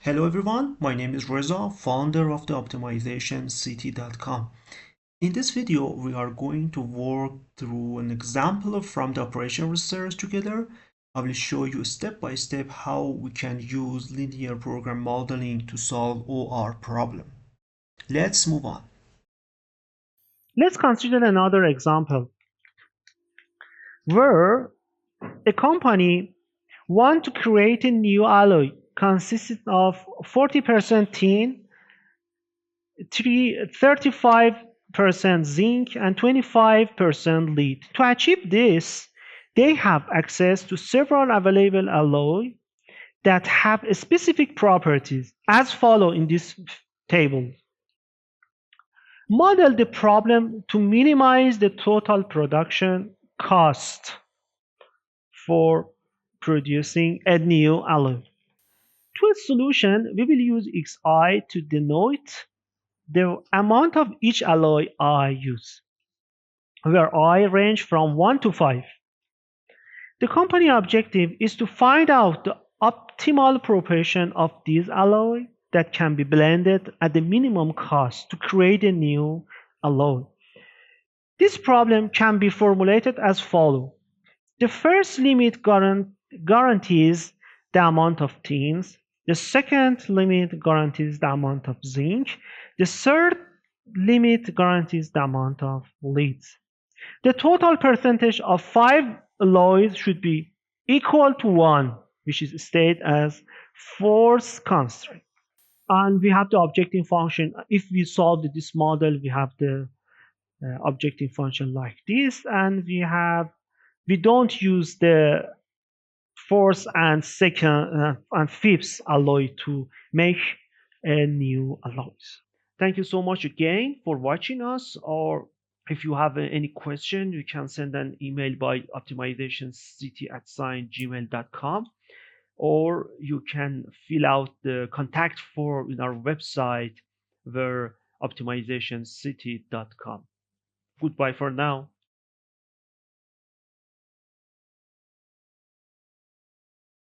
Hello everyone, my name is Reza, founder of the optimizationcity.com. In this video, we are going to work through an example from the operation research together. I will show you step by step how we can use linear program modeling to solve OR problem. Let's move on. Let's consider another example where a company wants to create a new alloy consisting of 40% tin, 35% zinc, and 25% lead. To achieve this, they have access to several available alloys that have specific properties as follow in this table. Model the problem to minimize the total production cost for producing a new alloy. To a solution, we will use Xi to denote the amount of each alloy I use, where I range from 1 to 5. The company objective is to find out the optimal proportion of these alloys that can be blended at the minimum cost to create a new alloy. This problem can be formulated as follows. The first limit guarantees the amount of tins. The second limit guarantees the amount of zinc. The third limit guarantees the amount of leads. The total percentage of 5 alloys should be equal to 1, which is stated as force constant. And we have the objective function. If we solve this model, we have the objective function like this, and we don't use the fourth and second and fifth alloy to make a new alloys. Thank you so much again for watching us. Or if you have any question, you can send an email by optimizationcity@gmail.com, or you can fill out the contact form in our website where optimizationcity.com. Goodbye for now.